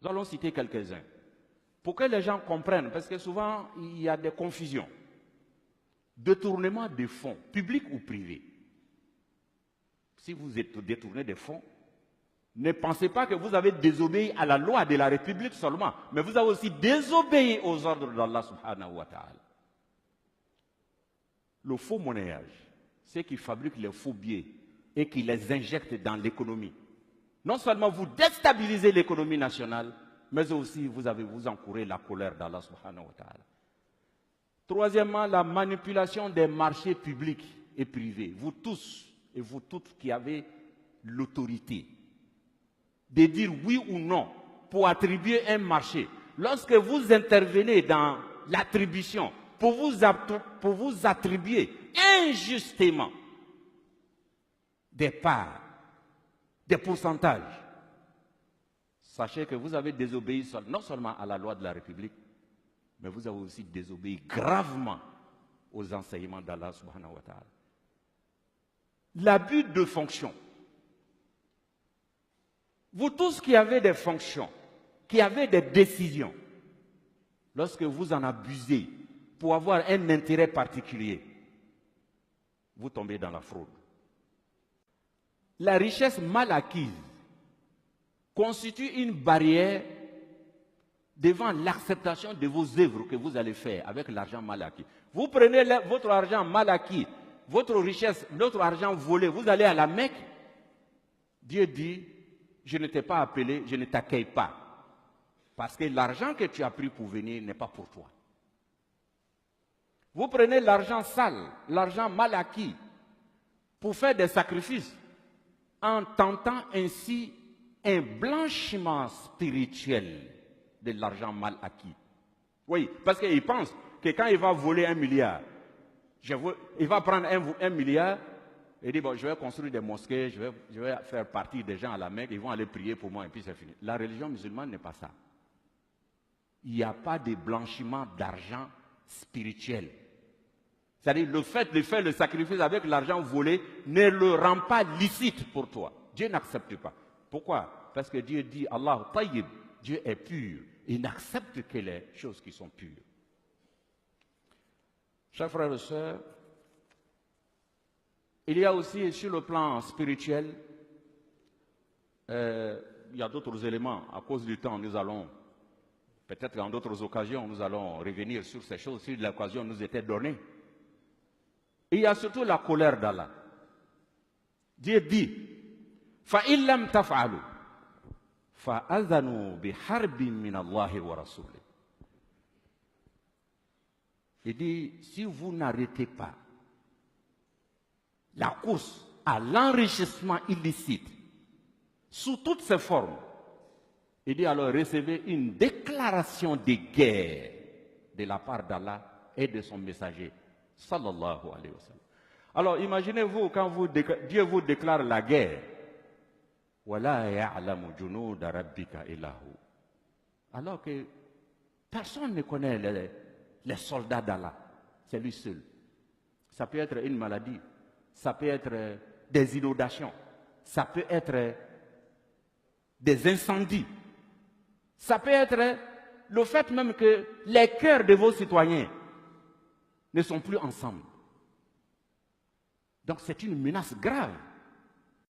Nous allons citer quelques-uns. Pour que les gens comprennent, parce que souvent, il y a des confusions. Détournement des fonds, publics ou privés. Si vous détournez des fonds, ne pensez pas que vous avez désobéi à la loi de la République seulement, mais vous avez aussi désobéi aux ordres d'Allah subhanahu wa ta'ala. Le faux monnayage, ceux qui fabriquent les faux billets et qui les injectent dans l'économie. Non seulement vous déstabilisez l'économie nationale, mais aussi vous encourez la colère d'Allah subhanahu wa ta'ala. Troisièmement, la manipulation des marchés publics et privés. Vous tous et vous toutes qui avez l'autorité de dire oui ou non pour attribuer un marché. Lorsque vous intervenez dans l'attribution pour vous attribuer injustement des parts, des pourcentages, sachez que vous avez désobéi non seulement à la loi de la République, mais vous avez aussi désobéi gravement aux enseignements d'Allah subhanahu wa ta'ala. L'abus de fonction. Vous tous qui avez des fonctions, qui avez des décisions, lorsque vous en abusez pour avoir un intérêt particulier, vous tombez dans la fraude. La richesse mal acquise constitue une barrière devant l'acceptation de vos œuvres que vous allez faire avec l'argent mal acquis. Vous prenez votre argent mal acquis, votre richesse, notre argent volé, vous allez à la Mecque. Dieu dit, je ne t'ai pas appelé, je ne t'accueille pas. Parce que l'argent que tu as pris pour venir n'est pas pour toi. Vous prenez l'argent sale, l'argent mal acquis, pour faire des sacrifices, en tentant ainsi un blanchiment spirituel de l'argent mal acquis. Oui, parce qu'il pense que quand il va voler 1 milliard, il va prendre 1 milliard et dire, bon, je vais construire des mosquées, je vais faire partie des gens à la Mecque, ils vont aller prier pour moi et puis c'est fini. La religion musulmane n'est pas ça. Il n'y a pas de blanchiment d'argent spirituel. C'est-à-dire le fait de faire le sacrifice avec l'argent volé ne le rend pas licite pour toi. Dieu n'accepte pas. Pourquoi? Parce que Dieu dit, Allah tayyib, Dieu est pur. Il n'accepte que les choses qui sont pures. Chers frères et sœurs, il y a aussi sur le plan spirituel, il y a d'autres éléments. À cause du temps, nous allons, peut-être en d'autres occasions, nous allons revenir sur ces choses si l'occasion nous était donnée. Et il y a surtout la colère d'Allah. Dieu dit, فَإِن لَمْ تَفْعَلُوا فَأَذَنُوا بِحَرْبٍ مِّنَ اللَّهِ وَرَسُولِهِ. Il dit, si vous n'arrêtez pas la course à l'enrichissement illicite, sous toutes ses formes, il dit alors recevez une déclaration de guerre de la part d'Allah et de son messager, sallallahu alayhi wa sallam. Alors imaginez-vous quand Dieu vous déclare la guerre, وَلَا يَعْلَمُ جُنُودَ رَبِّكَ إِلَّا هُوَ. Alors que personne ne connaît les soldats d'Allah, c'est lui seul. Ça peut être une maladie, ça peut être des inondations, ça peut être des incendies, ça peut être le fait même que les cœurs de vos citoyens ne sont plus ensemble. Donc c'est une menace grave.